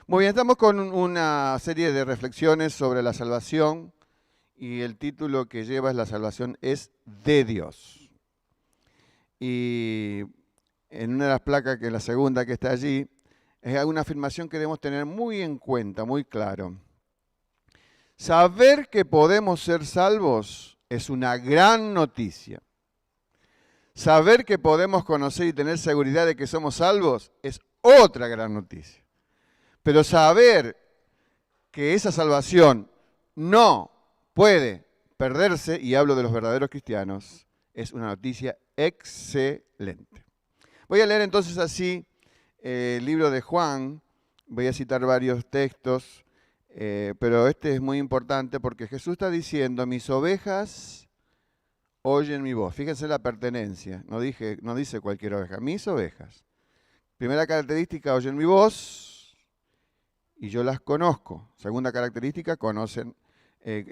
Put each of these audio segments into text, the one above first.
Muy bien, estamos con una serie de reflexiones sobre la salvación y el título que lleva es La salvación es de Dios. Y en una de las placas, que es la segunda que está allí, es una afirmación que debemos tener muy en cuenta, muy claro. Saber que podemos ser salvos es una gran noticia. Saber que podemos conocer y tener seguridad de que somos salvos es otra gran noticia. Pero saber que esa salvación no puede perderse, y hablo de los verdaderos cristianos, es una noticia excelente. Voy a leer entonces así el libro de Juan, voy a citar varios textos, pero este es muy importante porque Jesús está diciendo, mis ovejas oyen mi voz. Fíjense la pertenencia, no dice cualquier oveja, mis ovejas. Primera característica, oyen mi voz y yo las conozco. Segunda característica,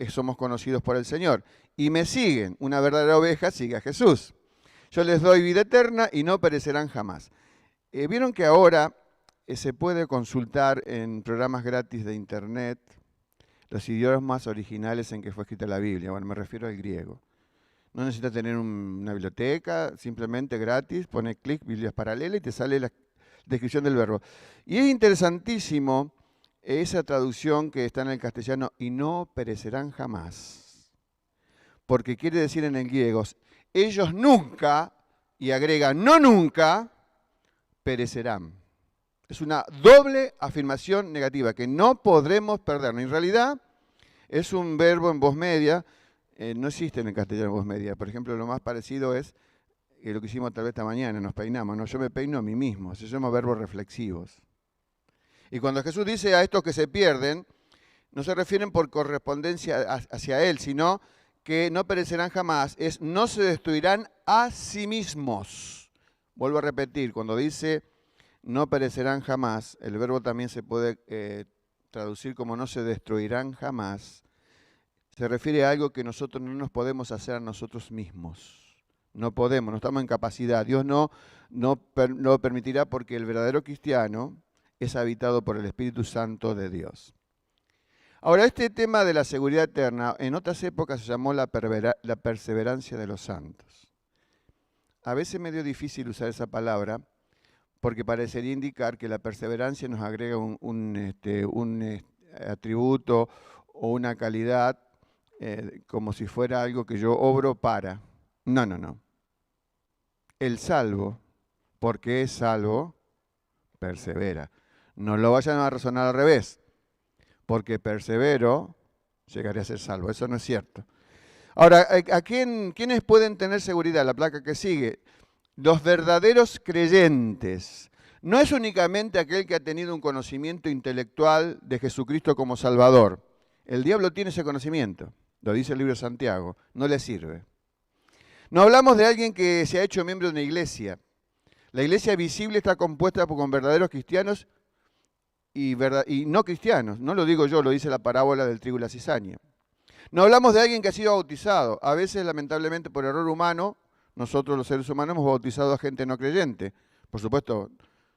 somos conocidos por el Señor. Y me siguen, una verdadera oveja sigue a Jesús. Yo les doy vida eterna y no perecerán jamás. Vieron que ahora se puede consultar en programas gratis de internet los idiomas originales en que fue escrita la Biblia. Bueno, me refiero al griego. No necesitas tener una biblioteca, simplemente gratis, pone clic, Biblias paralelas y te sale la descripción del verbo. Y es interesantísimo esa traducción que está en el castellano, y no perecerán jamás. Porque quiere decir en el griego, ellos nunca, y agrega, no nunca, perecerán. Es una doble afirmación negativa, que no podremos perdernos. En realidad, es un verbo en voz media, no existe en el castellano voz media. Por ejemplo, lo más parecido es lo que hicimos tal vez esta mañana, nos peinamos. No, yo me peino a mí mismo, se llama verbos reflexivos. Y cuando Jesús dice a estos que se pierden, no se refieren por correspondencia hacia Él, sino que no perecerán jamás, no se destruirán a sí mismos. Vuelvo a repetir, cuando dice no perecerán jamás, el verbo también se puede traducir como no se destruirán jamás. Se refiere a algo que nosotros no nos podemos hacer a nosotros mismos. No podemos, no estamos en capacidad. Dios no lo permitirá porque el verdadero cristiano es habitado por el Espíritu Santo de Dios. Ahora, este tema de la seguridad eterna, en otras épocas se llamó la perseverancia de los santos. A veces es medio difícil usar esa palabra porque parecería indicar que la perseverancia nos agrega un atributo o una calidad como si fuera algo que yo obro para. No. El salvo, porque es salvo, persevera. No lo vayan a razonar al revés. Porque persevero, llegaré a ser salvo. Eso no es cierto. Ahora, ¿quiénes pueden tener seguridad? La placa que sigue. Los verdaderos creyentes. No es únicamente aquel que ha tenido un conocimiento intelectual de Jesucristo como Salvador. El diablo tiene ese conocimiento. Lo dice el libro de Santiago. No le sirve. No hablamos de alguien que se ha hecho miembro de una iglesia. La iglesia visible está compuesta con verdaderos cristianos y no cristianos. No lo digo yo, lo dice la parábola del trigo y la cizaña. No hablamos de alguien que ha sido bautizado. A veces, lamentablemente, por error humano, nosotros los seres humanos hemos bautizado a gente no creyente. Por supuesto,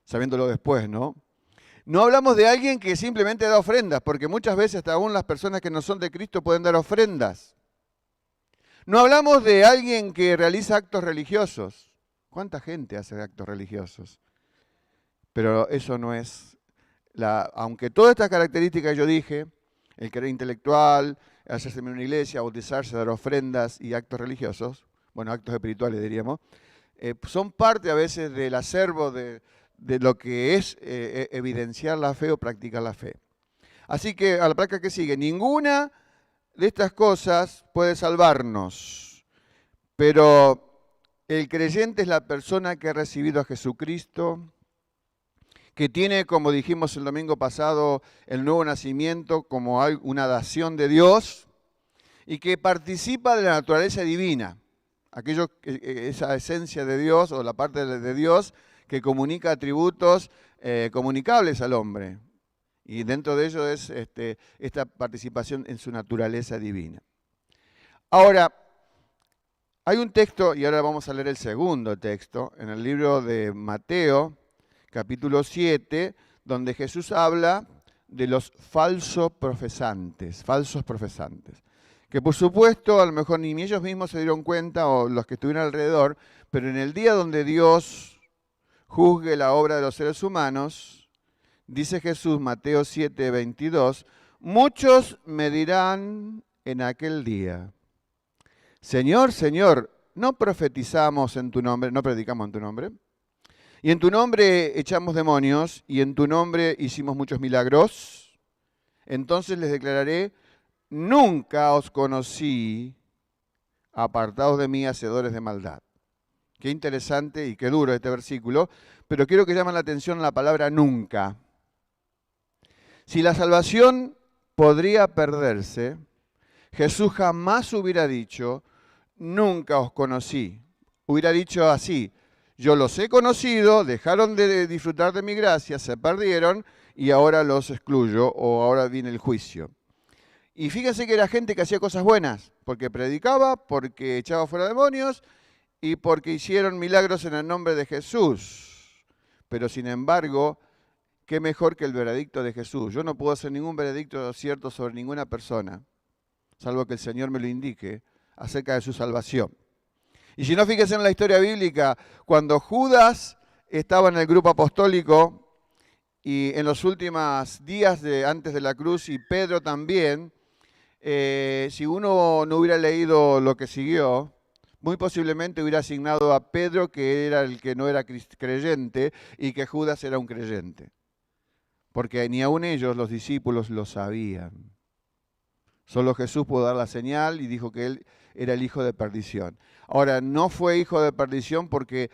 sabiéndolo después, ¿no? No hablamos de alguien que simplemente da ofrendas, porque muchas veces hasta aún las personas que no son de Cristo pueden dar ofrendas. No hablamos de alguien que realiza actos religiosos. ¿Cuánta gente hace actos religiosos? Pero eso no es aunque todas estas características yo dije, el querer intelectual, hacerse en una iglesia, bautizarse, dar ofrendas y actos religiosos, bueno, actos espirituales diríamos, son parte a veces del acervo de lo que es evidenciar la fe o practicar la fe. Así que a la placa que sigue, ninguna de estas cosas puede salvarnos, pero el creyente es la persona que ha recibido a Jesucristo, que tiene, como dijimos el domingo pasado, el nuevo nacimiento como una dación de Dios y que participa de la naturaleza divina, esa esencia de Dios o la parte de Dios que comunica atributos comunicables al hombre. Y dentro de ello es esta participación en su naturaleza divina. Ahora, hay un texto, y ahora vamos a leer el segundo texto, en el libro de Mateo, capítulo 7, donde Jesús habla de los falsos profesantes, que por supuesto a lo mejor ni ellos mismos se dieron cuenta o los que estuvieron alrededor, pero en el día donde Dios juzgue la obra de los seres humanos, dice Jesús, Mateo 7:22, muchos me dirán en aquel día, Señor, Señor, ¿no profetizamos en tu nombre, no predicamos en tu nombre? Y en tu nombre echamos demonios, y en tu nombre hicimos muchos milagros. Entonces les declararé, nunca os conocí, apartados de mí, hacedores de maldad. Qué interesante y qué duro este versículo, pero quiero que llamen la atención la palabra nunca. Si la salvación podría perderse, Jesús jamás hubiera dicho, nunca os conocí. Hubiera dicho así, yo los he conocido, dejaron de disfrutar de mi gracia, se perdieron y ahora los excluyo o ahora viene el juicio. Y fíjense que era gente que hacía cosas buenas, porque predicaba, porque echaba fuera demonios y porque hicieron milagros en el nombre de Jesús. Pero sin embargo, qué mejor que el veredicto de Jesús. Yo no puedo hacer ningún veredicto cierto sobre ninguna persona, salvo que el Señor me lo indique acerca de su salvación. Y si no, fíjense en la historia bíblica, cuando Judas estaba en el grupo apostólico y en los últimos días antes de la cruz, y Pedro también, si uno no hubiera leído lo que siguió, muy posiblemente hubiera asignado a Pedro que era el que no era creyente y que Judas era un creyente. Porque ni aun ellos, los discípulos, lo sabían. Solo Jesús pudo dar la señal y dijo que él era el hijo de perdición. Ahora, no fue hijo de perdición porque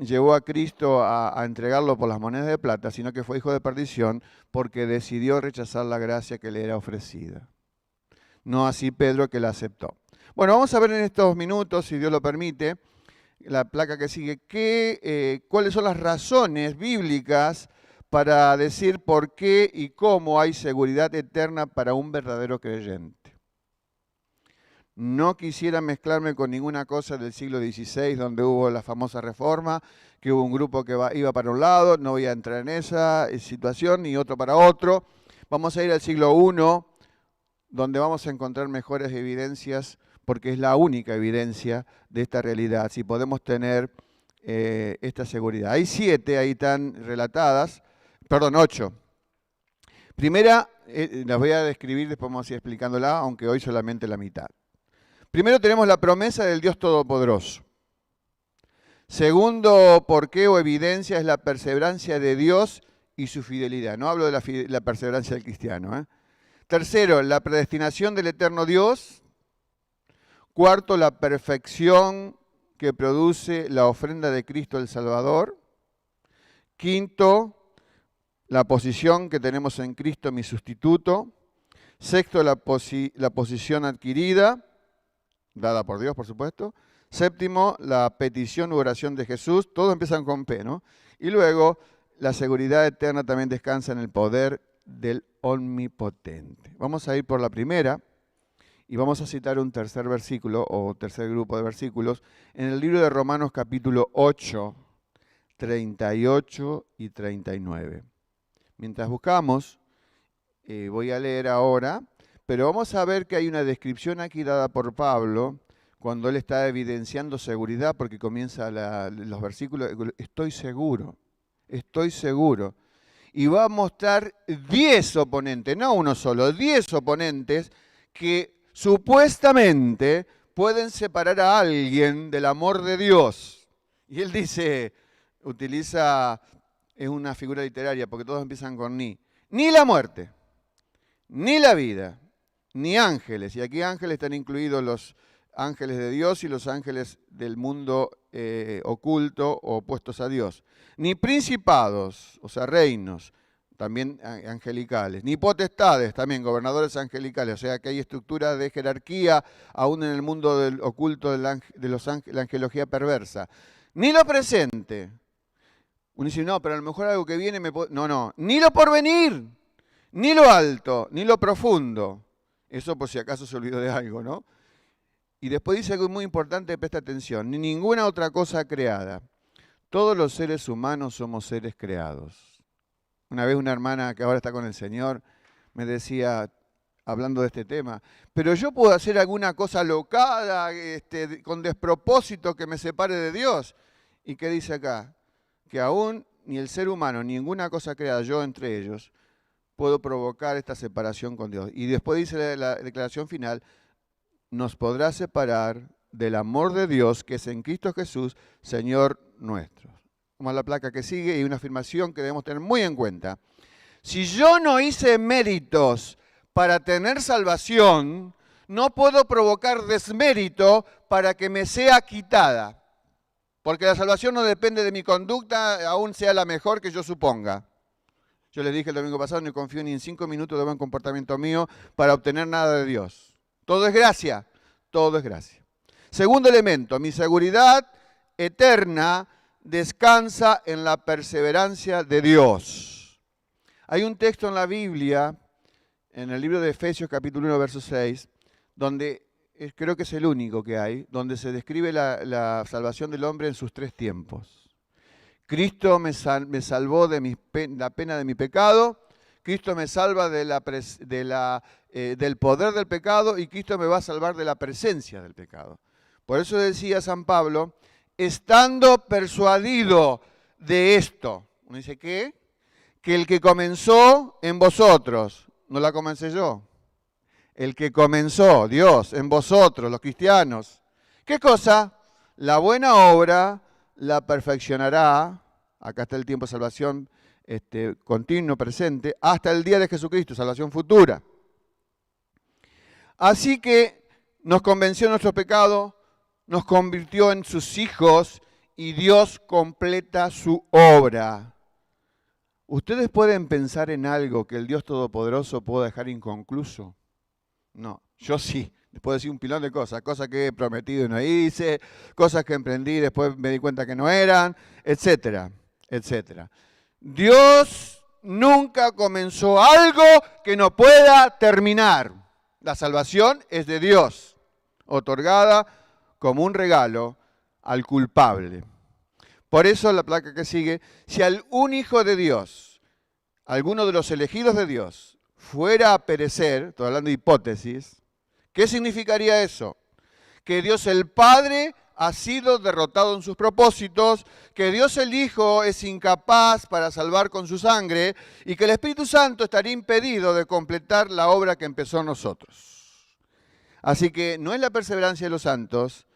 llevó a Cristo a entregarlo por las monedas de plata, sino que fue hijo de perdición porque decidió rechazar la gracia que le era ofrecida. No así Pedro, que la aceptó. Bueno, vamos a ver en estos minutos, si Dios lo permite, la placa que sigue, cuáles son las razones bíblicas para decir por qué y cómo hay seguridad eterna para un verdadero creyente. No quisiera mezclarme con ninguna cosa del siglo XVI, donde hubo la famosa reforma, que hubo un grupo que iba para un lado, no voy a entrar en esa situación, ni otro para otro. Vamos a ir al siglo I, donde vamos a encontrar mejores evidencias, porque es la única evidencia de esta realidad, si podemos tener esta seguridad. Hay 7 ahí tan relatadas, 8. Primera, las voy a describir, después vamos a ir explicándola, aunque hoy solamente la mitad. Primero tenemos la promesa del Dios Todopoderoso. Segundo, porqué o evidencia es la perseverancia de Dios y su fidelidad. No hablo de la perseverancia del cristiano. Tercero, la predestinación del eterno Dios. Cuarto, la perfección que produce la ofrenda de Cristo el Salvador. Quinto, la posición que tenemos en Cristo, mi sustituto. Sexto, la posición adquirida, dada por Dios, por supuesto. Séptimo, la petición u oración de Jesús. Todos empiezan con P, ¿no? Y luego, la seguridad eterna también descansa en el poder del Omnipotente. Vamos a ir por la primera y vamos a citar un tercer versículo o tercer grupo de versículos en el libro de Romanos capítulo 8, 38 y 39. Mientras buscamos, voy a leer ahora, pero vamos a ver que hay una descripción aquí dada por Pablo cuando él está evidenciando seguridad, porque comienza los versículos, estoy seguro. Y va a mostrar 10 oponentes, no uno solo, 10 oponentes que supuestamente pueden separar a alguien del amor de Dios. Y él dice, es una figura literaria porque todos empiezan con ni la muerte, ni la vida, ni ángeles. Y aquí ángeles están incluidos los ángeles de Dios y los ángeles del mundo oculto o opuestos a Dios. Ni principados, o sea, reinos, también angelicales. Ni potestades, también gobernadores angelicales. O sea, que hay estructuras de jerarquía aún en el mundo oculto de la angelología perversa. Ni lo presente. Uno dice, no, pero a lo mejor algo que viene me puede... No, ni lo porvenir, ni lo alto, ni lo profundo. Eso por si acaso se olvidó de algo, ¿no? Y después dice algo muy importante, presta atención, ni ninguna otra cosa creada. Todos los seres humanos somos seres creados. Una vez una hermana que ahora está con el Señor me decía, hablando de este tema, pero yo puedo hacer alguna cosa alocada, con despropósito que me separe de Dios. ¿Y qué dice acá? Que aún ni el ser humano, ninguna cosa creada, yo entre ellos, puedo provocar esta separación con Dios. Y después dice la declaración final, nos podrá separar del amor de Dios que es en Cristo Jesús, Señor nuestro. Vamos a la placa que sigue y una afirmación que debemos tener muy en cuenta. Si yo no hice méritos para tener salvación, no puedo provocar desmérito para que me sea quitada. Porque la salvación no depende de mi conducta, aún sea la mejor que yo suponga. Yo les dije el domingo pasado, no confío ni en 5 minutos de buen comportamiento mío para obtener nada de Dios. Todo es gracia, todo es gracia. Segundo elemento, mi seguridad eterna descansa en la perseverancia de Dios. Hay un texto en la Biblia, en el libro de Efesios capítulo 1, verso 6, donde creo que es el único que hay, donde se describe la salvación del hombre en sus 3 tiempos. Cristo me salvó de la pena de mi pecado, Cristo me salva del poder del pecado y Cristo me va a salvar de la presencia del pecado. Por eso decía San Pablo, estando persuadido de esto. Uno dice, ¿qué? Que el que comenzó en vosotros, no la comencé yo. El que comenzó, Dios, en vosotros, los cristianos. ¿Qué cosa? La buena obra la perfeccionará, acá está el tiempo de salvación continuo, presente, hasta el día de Jesucristo, salvación futura. Así que nos convenció de nuestro pecado, nos convirtió en sus hijos y Dios completa su obra. ¿Ustedes pueden pensar en algo que el Dios Todopoderoso pueda dejar inconcluso? No, yo sí. Les puedo decir un pilón de cosas que he prometido y no hice, cosas que emprendí y después me di cuenta que no eran, etcétera, etcétera. Dios nunca comenzó algo que no pueda terminar. La salvación es de Dios, otorgada como un regalo al culpable. Por eso la placa que sigue, si algún hijo de Dios, alguno de los elegidos de Dios, fuera a perecer, estoy hablando de hipótesis, ¿qué significaría eso? Que Dios el Padre ha sido derrotado en sus propósitos, que Dios el Hijo es incapaz para salvar con su sangre y que el Espíritu Santo estaría impedido de completar la obra que empezó en nosotros. Así que no es la perseverancia de los santos,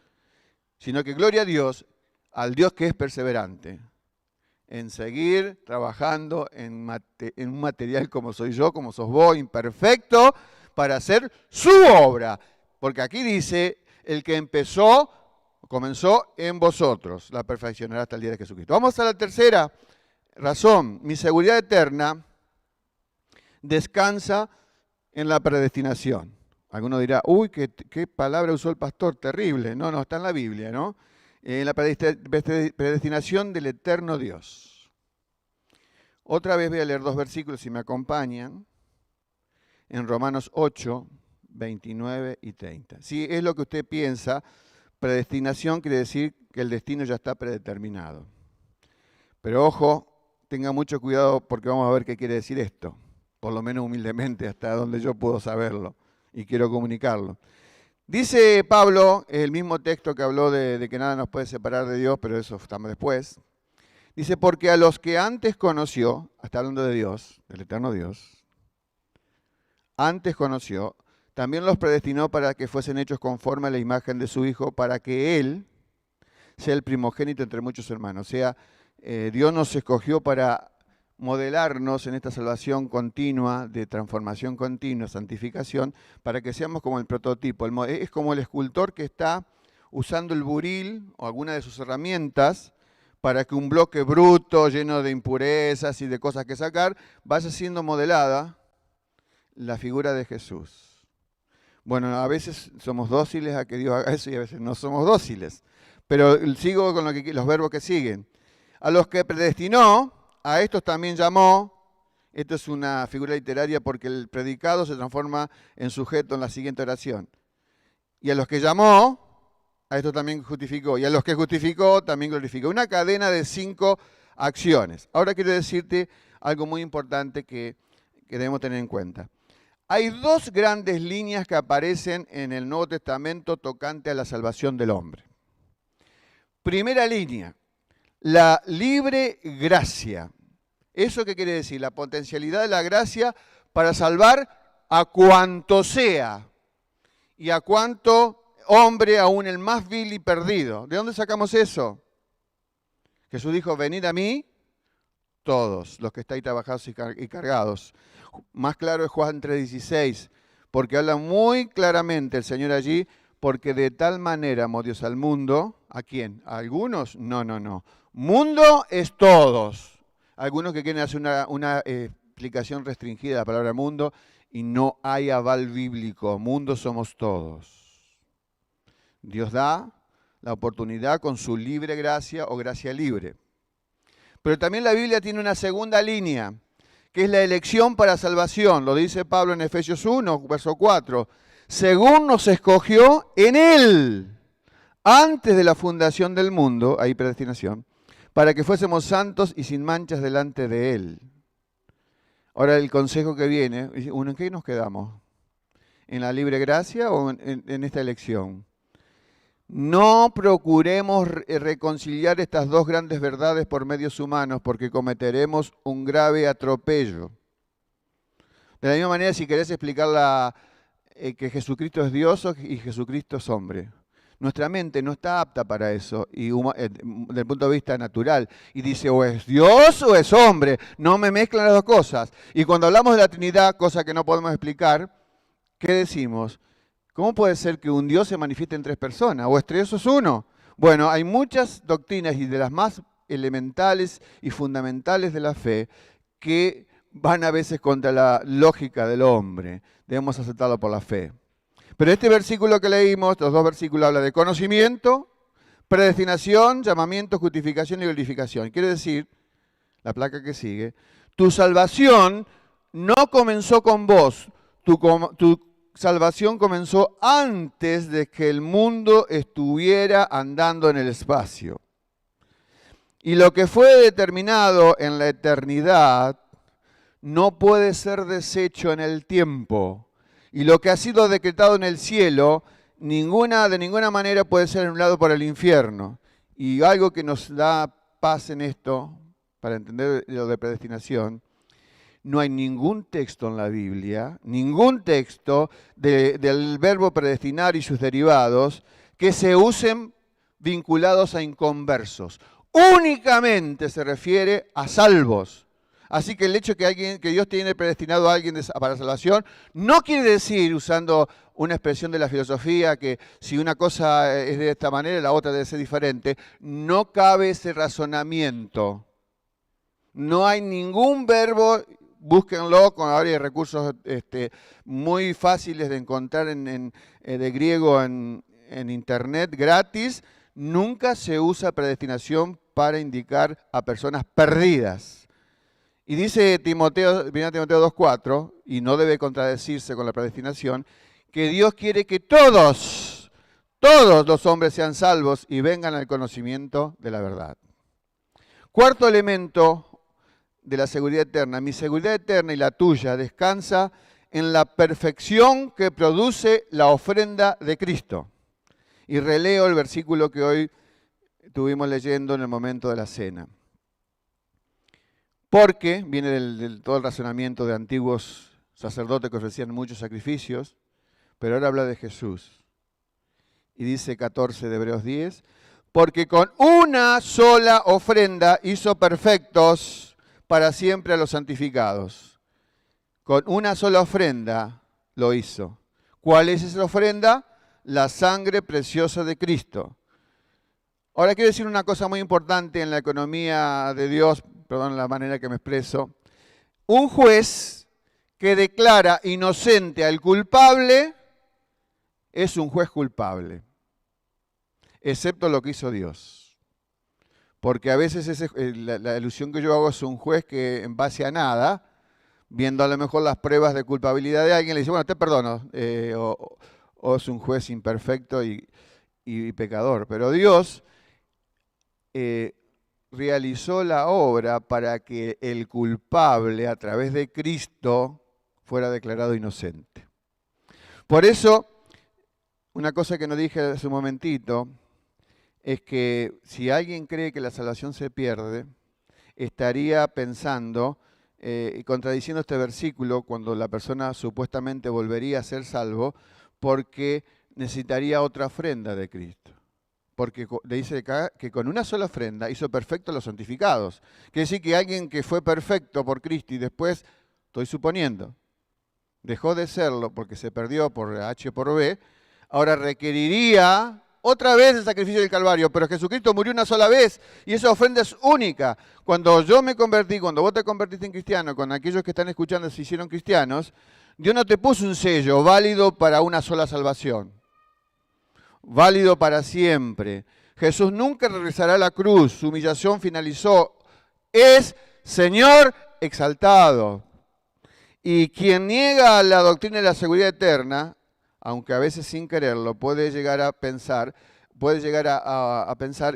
sino que gloria a Dios, al Dios que es perseverante, en seguir trabajando en un material como soy yo, como sos vos, imperfecto, para hacer su obra. Porque aquí dice, el que comenzó en vosotros, la perfeccionará hasta el día de Jesucristo. Vamos a la tercera razón. Mi seguridad eterna descansa en la predestinación. Alguno dirá, uy, qué palabra usó el pastor, terrible. No, está en la Biblia, ¿no? La predestinación del eterno Dios. Otra vez voy a leer 2 versículos si me acompañan. En Romanos 8, 29 y 30. Si es lo que usted piensa, predestinación quiere decir que el destino ya está predeterminado. Pero ojo, tenga mucho cuidado porque vamos a ver qué quiere decir esto. Por lo menos humildemente, hasta donde yo puedo saberlo y quiero comunicarlo. Dice Pablo, el mismo texto que habló de que nada nos puede separar de Dios, pero eso estamos después. Dice, porque a los que antes conoció, está hablando de Dios, del eterno Dios, antes conoció, también los predestinó para que fuesen hechos conforme a la imagen de su Hijo, para que Él sea el primogénito entre muchos hermanos. O sea, Dios nos escogió para modelarnos en esta salvación continua, de transformación continua, santificación, para que seamos como el prototipo. Es como el escultor que está usando el buril o alguna de sus herramientas para que un bloque bruto, lleno de impurezas y de cosas que sacar, vaya siendo modelada la figura de Jesús. Bueno, a veces somos dóciles a que Dios haga eso y a veces no somos dóciles. Pero sigo con los verbos que siguen. A los que predestinó, a estos también llamó. Esto es una figura literaria porque el predicado se transforma en sujeto en la siguiente oración. Y a los que llamó, a estos también justificó. Y a los que justificó, también glorificó. Una cadena de 5 acciones. Ahora quiero decirte algo muy importante que debemos tener en cuenta. Hay dos grandes líneas que aparecen en el Nuevo Testamento tocante a la salvación del hombre. Primera línea, la libre gracia. ¿Eso qué quiere decir? La potencialidad de la gracia para salvar a cuanto sea y a cuanto hombre, aún el más vil y perdido. ¿De dónde sacamos eso? Jesús dijo, venid a mí todos los que estáis trabajados y cargados. Más claro es Juan 3:16, porque habla muy claramente el Señor allí, porque de tal manera amó Dios al mundo. ¿A quién? ¿A algunos? No, no, no. Mundo es todos. Algunos que quieren hacer una explicación restringida de la palabra mundo y no hay aval bíblico. Mundo somos todos. Dios da la oportunidad con su libre gracia o gracia libre. Pero también la Biblia tiene una segunda línea, que es la elección para salvación. Lo dice Pablo en Efesios 1, verso 4. Según nos escogió en Él, antes de la fundación del mundo, hay predestinación, para que fuésemos santos y sin manchas delante de Él. Ahora el consejo que viene, ¿en qué nos quedamos? ¿En la libre gracia o en esta elección? No procuremos reconciliar estas dos grandes verdades por medios humanos, porque cometeremos un grave atropello. De la misma manera, si querés explicar que Jesucristo es Dios y Jesucristo es hombre. Nuestra mente no está apta para eso, y desde el punto de vista natural. Y dice, o es Dios o es hombre. No me mezclan las dos cosas. Y cuando hablamos de la Trinidad, cosa que no podemos explicar, ¿qué decimos? ¿Cómo puede ser que un Dios se manifieste en tres personas? ¿O es tres o es uno? Bueno, hay muchas doctrinas, y de las más elementales y fundamentales de la fe, que van a veces contra la lógica del hombre. Debemos aceptarlo por la fe. Pero este versículo que leímos, los dos versículos, habla de conocimiento, predestinación, llamamiento, justificación y glorificación. Quiere decir, la placa que sigue, tu salvación no comenzó con vos, tu salvación comenzó antes de que el mundo estuviera andando en el espacio. Y lo que fue determinado en la eternidad no puede ser deshecho en el tiempo. Y lo que ha sido decretado en el cielo, de ninguna manera puede ser anulado por el infierno. Y algo que nos da paz en esto, para entender lo de predestinación, no hay ningún texto en la Biblia, ningún texto del verbo predestinar y sus derivados que se usen vinculados a inconversos. Únicamente se refiere a salvos. Así que el hecho que Dios tiene predestinado a alguien para salvación no quiere decir, usando una expresión de la filosofía, que si una cosa es de esta manera, la otra debe ser diferente. No cabe ese razonamiento. No hay ningún verbo, búsquenlo, ahora hay recursos muy fáciles de encontrar de griego en internet gratis. Nunca se usa predestinación para indicar a personas perdidas. Y dice Timoteo 1 Timoteo 2:4, y no debe contradecirse con la predestinación, que Dios quiere que todos los hombres sean salvos y vengan al conocimiento de la verdad. Cuarto elemento de la seguridad eterna. Mi seguridad eterna y la tuya descansa en la perfección que produce la ofrenda de Cristo. Y releo el versículo que hoy estuvimos leyendo en el momento de la cena. Porque viene del todo el razonamiento de antiguos sacerdotes que ofrecían muchos sacrificios, pero ahora habla de Jesús. Y dice 14 de Hebreos 10, porque con una sola ofrenda hizo perfectos para siempre a los santificados. Con una sola ofrenda lo hizo. ¿Cuál es esa ofrenda? La sangre preciosa de Cristo. Ahora quiero decir una cosa muy importante en la economía de Dios, perdón la manera que me expreso. Un juez que declara inocente al culpable es un juez culpable, excepto lo que hizo Dios. Porque a veces la ilusión que yo hago es un juez que en base a nada, viendo a lo mejor las pruebas de culpabilidad de alguien, le dice, bueno, te perdono, o es un juez imperfecto y pecador. Pero Dios realizó la obra para que el culpable, a través de Cristo, fuera declarado inocente. Por eso, una cosa que no dije hace un momentito, es que si alguien cree que la salvación se pierde, estaría pensando y contradiciendo este versículo cuando la persona supuestamente volvería a ser salvo, porque necesitaría otra ofrenda de Cristo. Porque le dice acá que con una sola ofrenda hizo perfectos los santificados. Quiere decir que alguien que fue perfecto por Cristo y después, estoy suponiendo, dejó de serlo porque se perdió por H o por B, ahora requeriría otra vez el sacrificio del Calvario, pero Jesucristo murió una sola vez y esa ofrenda es única. Cuando yo me convertí, cuando vos te convertiste en cristiano, con aquellos que están escuchando se hicieron cristianos, Dios no te puso un sello válido para una sola salvación, válido para siempre. Jesús nunca regresará a la cruz, su humillación finalizó, es Señor exaltado. Y quien niega la doctrina de la seguridad eterna, aunque a veces sin quererlo, puede llegar a pensar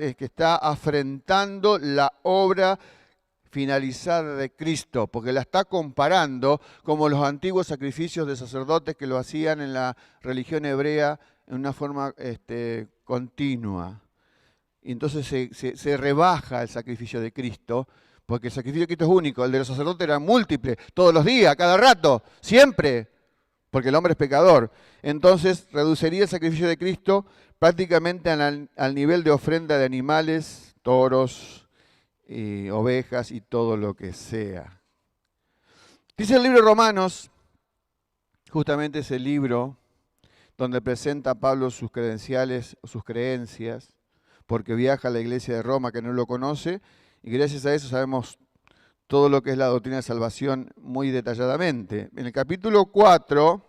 es que está afrentando la obra finalizada de Cristo, porque la está comparando como los antiguos sacrificios de sacerdotes que lo hacían en la religión hebrea en una forma continua. Y entonces se rebaja el sacrificio de Cristo, porque el sacrificio de Cristo es único, el de los sacerdotes era múltiple, todos los días, cada rato, siempre, porque el hombre es pecador. Entonces reduciría el sacrificio de Cristo prácticamente al nivel de ofrenda de animales, toros, ovejas y todo lo que sea. Dice el libro de Romanos, justamente ese libro donde presenta a Pablo sus credenciales, sus creencias, porque viaja a la iglesia de Roma que no lo conoce, y gracias a eso sabemos todo lo que es la doctrina de salvación muy detalladamente. En el capítulo 4,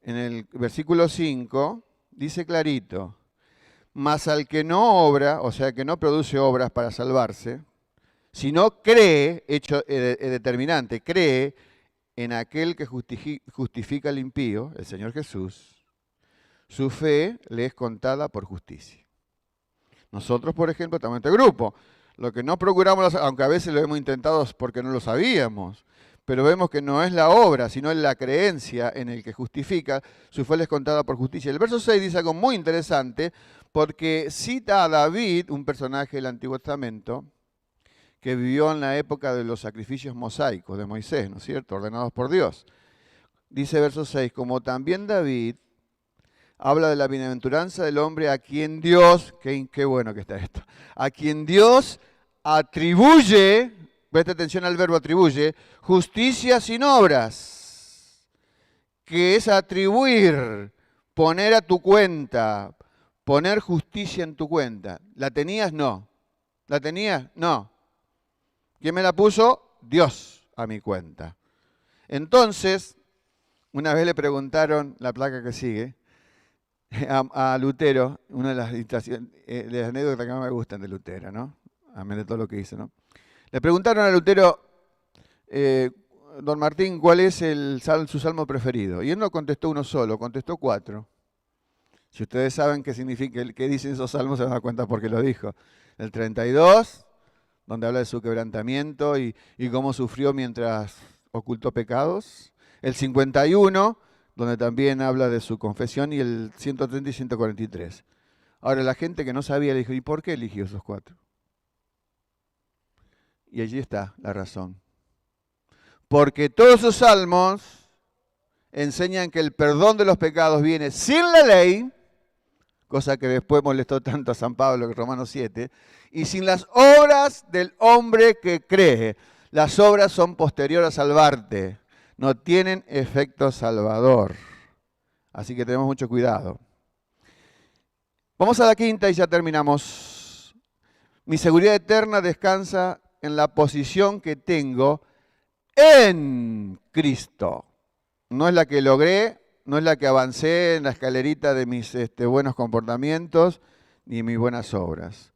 en el versículo 5, dice clarito, mas al que no obra, o sea, que no produce obras para salvarse, sino cree, hecho determinante, cree en aquel que justifica al impío, el Señor Jesús, su fe le es contada por justicia. Nosotros, por ejemplo, estamos en este grupo. Lo que no procuramos, aunque a veces lo hemos intentado porque no lo sabíamos, pero vemos que no es la obra, sino es la creencia en el que justifica, su fe le es contada por justicia. El verso 6 dice algo muy interesante, porque cita a David, un personaje del Antiguo Testamento, que vivió en la época de los sacrificios mosaicos de Moisés, ¿no es cierto?, ordenados por Dios. Dice verso 6, como también David habla de la bienaventuranza del hombre a quien Dios, qué bueno que está esto, a quien Dios atribuye, presta atención al verbo atribuye, justicia sin obras, que es atribuir, poner a tu cuenta, poner justicia en tu cuenta. ¿La tenías? No. ¿La tenías? No. ¿Quién me la puso? Dios a mi cuenta. Entonces, una vez le preguntaron, la placa que sigue, a Lutero, una de las anécdotas que más me gustan de Lutero, ¿no? Amén de todo lo que hizo, ¿no? Le preguntaron a Lutero, don Martín, ¿cuál es su salmo preferido? Y él no contestó uno solo, contestó 4. Si ustedes saben qué significa, qué dicen esos salmos, se van a dar cuenta por qué lo dijo. El 32, donde habla de su quebrantamiento y cómo sufrió mientras ocultó pecados. El 51, donde también habla de su confesión, y el 130 y 143. Ahora, la gente que no sabía le dijo, ¿y por qué eligió esos 4? Y allí está la razón. Porque todos esos salmos enseñan que el perdón de los pecados viene sin la ley, cosa que después molestó tanto a San Pablo en Romanos 7, y sin las obras del hombre que cree. Las obras son posteriores a salvarte, no tienen efecto salvador. Así que tenemos mucho cuidado. Vamos a la quinta y ya terminamos. Mi seguridad eterna descansa en la posición que tengo en Cristo. No es la que logré, no es la que avancé en la escalerita de mis buenos comportamientos ni mis buenas obras.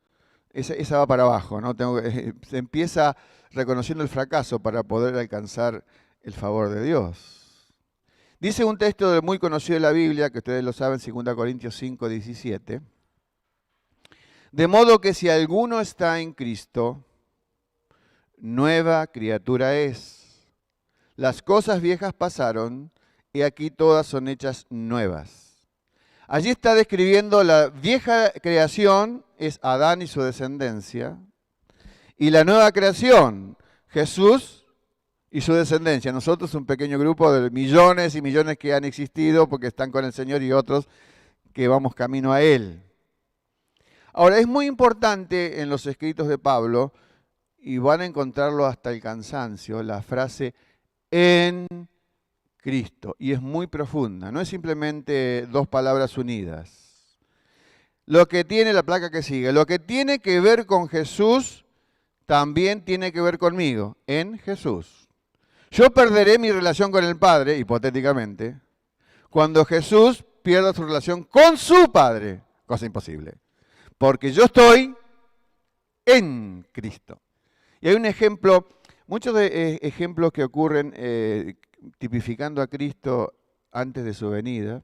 Esa va para abajo, ¿no? Se empieza reconociendo el fracaso para poder alcanzar el favor de Dios. Dice un texto muy conocido de la Biblia, que ustedes lo saben, 2 Corintios 5, 17. De modo que si alguno está en Cristo, nueva criatura es. Las cosas viejas pasaron y aquí todas son hechas nuevas. Allí está describiendo la vieja creación, es Adán y su descendencia, y la nueva creación, Jesús y su descendencia. Nosotros un pequeño grupo de millones y millones que han existido porque están con el Señor y otros que vamos camino a Él. Ahora, es muy importante en los escritos de Pablo, y van a encontrarlo hasta el cansancio, la frase en Cristo. Y es muy profunda, no es simplemente dos palabras unidas. Lo que tiene la placa que sigue, lo que tiene que ver con Jesús, también tiene que ver conmigo, en Jesús. Yo perderé mi relación con el Padre, hipotéticamente, cuando Jesús pierda su relación con su Padre, cosa imposible, porque yo estoy en Cristo. Y hay un ejemplo, muchos ejemplos que ocurren tipificando a Cristo antes de su venida,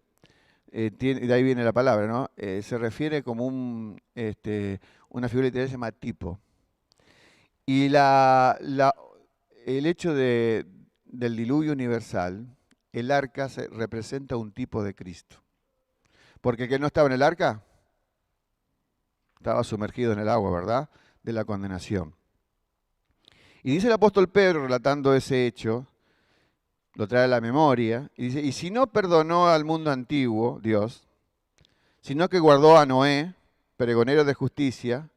de ahí viene la palabra, ¿no? Se refiere como una figura literaria que se llama tipo. Y el hecho del diluvio universal, el arca representa un tipo de Cristo. Porque el que no estaba en el arca estaba sumergido en el agua, ¿verdad? De la condenación. Y dice el apóstol Pedro, relatando ese hecho, lo trae a la memoria, y dice, y si no perdonó al mundo antiguo, Dios, sino que guardó a Noé, pregonero de justicia,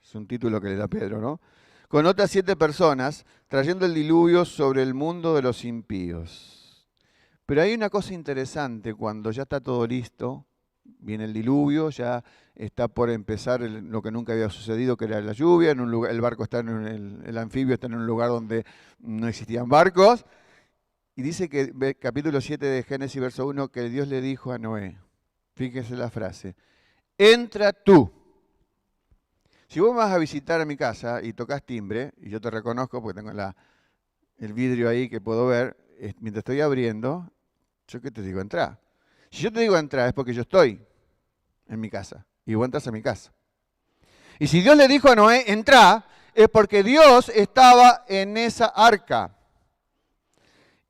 es un título que le da Pedro, ¿no? Con otras 7 personas, trayendo el diluvio sobre el mundo de los impíos. Pero hay una cosa interesante, cuando ya está todo listo, viene el diluvio, ya está por empezar lo que nunca había sucedido, que era la lluvia, el barco está el anfibio está en un lugar donde no existían barcos. Y dice que, capítulo 7 de Génesis, verso 1, que Dios le dijo a Noé, fíjese la frase, entra tú. Si vos me vas a visitar a mi casa y tocas timbre, y yo te reconozco porque tengo el vidrio ahí que puedo ver, mientras estoy abriendo, ¿yo qué te digo? Entrá. Si yo te digo entrar es porque yo estoy en mi casa y vos entras a mi casa. Y si Dios le dijo a Noé, entrá, es porque Dios estaba en esa arca.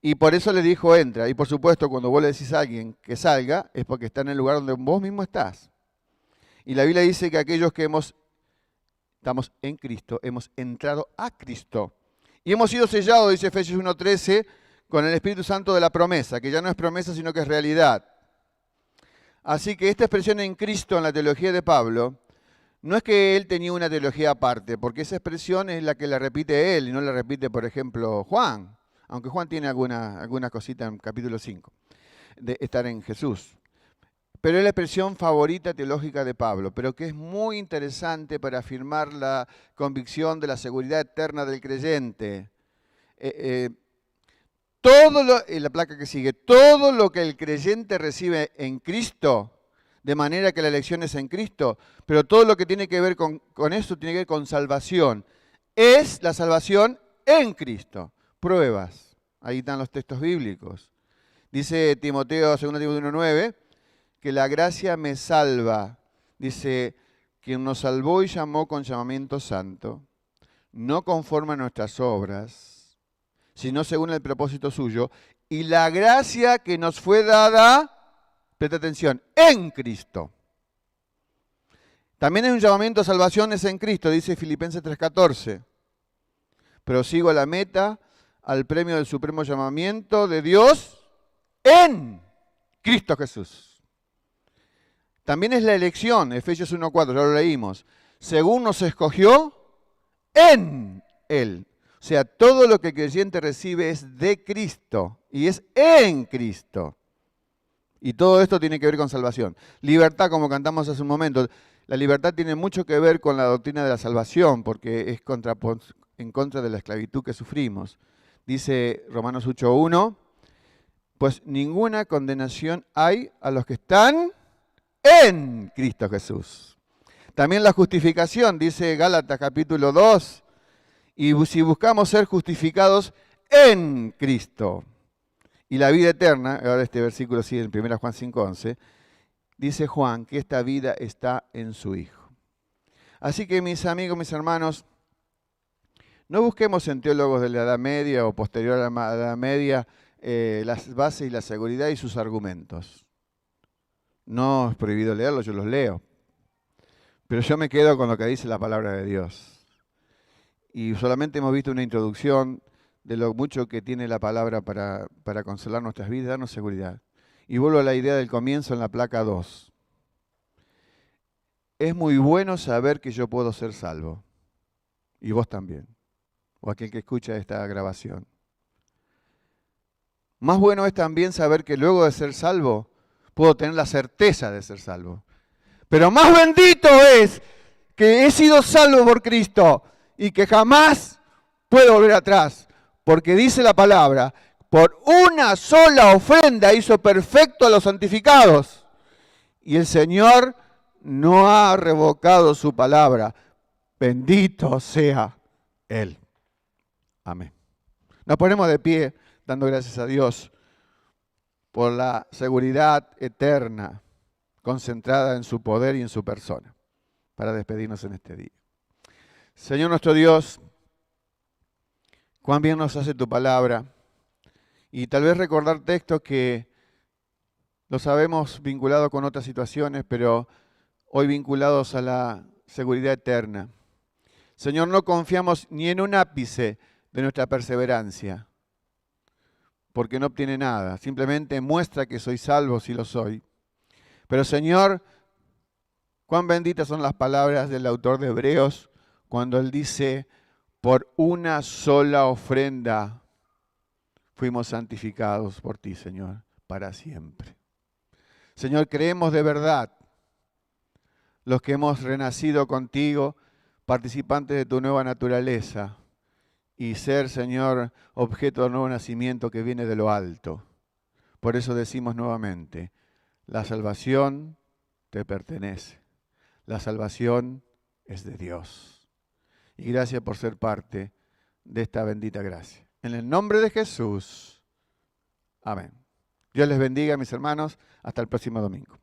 Y por eso le dijo, entra. Y por supuesto, cuando vos le decís a alguien que salga, es porque está en el lugar donde vos mismo estás. Y la Biblia dice que aquellos que estamos en Cristo, hemos entrado a Cristo. Y hemos sido sellados, dice Efesios 1:13, con el Espíritu Santo de la promesa, que ya no es promesa, sino que es realidad. Así que esta expresión en Cristo en la teología de Pablo, no es que él tenía una teología aparte, porque esa expresión es la que la repite él y no la repite, por ejemplo, Juan. Aunque Juan tiene alguna cosita en capítulo 5, de estar en Jesús. Pero es la expresión favorita teológica de Pablo, pero que es muy interesante para afirmar la convicción de la seguridad eterna del creyente. La placa que sigue, todo lo que el creyente recibe en Cristo, de manera que la elección es en Cristo, pero todo lo que tiene que ver con eso tiene que ver con salvación. Es la salvación en Cristo. Pruebas. Ahí están los textos bíblicos. Dice Timoteo, 2 Timoteo 1:9, que la gracia me salva. Dice, quien nos salvó y llamó con llamamiento santo, no conforme a nuestras obras, sino según el propósito suyo, y la gracia que nos fue dada, presta atención, en Cristo. También hay un llamamiento a salvación, es en Cristo, dice Filipenses 3:14. Prosigo a la meta, al premio del supremo llamamiento de Dios en Cristo Jesús. También es la elección, Efesios 1:4, ya lo leímos, según nos escogió en Él. O sea, todo lo que el creyente recibe es de Cristo y es en Cristo. Y todo esto tiene que ver con salvación. Libertad, como cantamos hace un momento, la libertad tiene mucho que ver con la doctrina de la salvación, porque es en contra de la esclavitud que sufrimos. Dice Romanos 8:1, pues ninguna condenación hay a los que están en Cristo Jesús. También la justificación, dice Gálatas capítulo 2, y si buscamos ser justificados en Cristo. Y la vida eterna, ahora este versículo sigue en 1 Juan 5:11, dice Juan que esta vida está en su Hijo. Así que mis amigos, mis hermanos, no busquemos en teólogos de la Edad Media o posterior a la Edad Media las bases y la seguridad y sus argumentos. No es prohibido leerlos, yo los leo. Pero yo me quedo con lo que dice la palabra de Dios. Y solamente hemos visto una introducción de lo mucho que tiene la palabra para consolar nuestras vidas, darnos seguridad. Y vuelvo a la idea del comienzo en la placa 2. Es muy bueno saber que yo puedo ser salvo. Y vos también. O aquel que escucha esta grabación. Más bueno es también saber que luego de ser salvo, puedo tener la certeza de ser salvo. Pero más bendito es que he sido salvo por Cristo y que jamás puedo volver atrás. Porque dice la palabra, por una sola ofrenda hizo perfecto a los santificados. Y el Señor no ha revocado su palabra. Bendito sea Él. Amén. Nos ponemos de pie dando gracias a Dios por la seguridad eterna concentrada en su poder y en su persona, para despedirnos en este día. Señor nuestro Dios, cuán bien nos hace tu palabra, y tal vez recordar textos que los sabemos vinculados con otras situaciones, pero hoy vinculados a la seguridad eterna. Señor, no confiamos ni en un ápice de nuestra perseverancia, porque no obtiene nada, simplemente muestra que soy salvo si lo soy. Pero Señor, cuán benditas son las palabras del autor de Hebreos cuando él dice, por una sola ofrenda fuimos santificados por ti, Señor, para siempre. Señor, creemos de verdad, los que hemos renacido contigo, participantes de tu nueva naturaleza, y ser, Señor, objeto del nuevo nacimiento que viene de lo alto. Por eso decimos nuevamente, la salvación te pertenece. La salvación es de Dios. Y gracias por ser parte de esta bendita gracia. En el nombre de Jesús. Amén. Dios les bendiga, mis hermanos. Hasta el próximo domingo.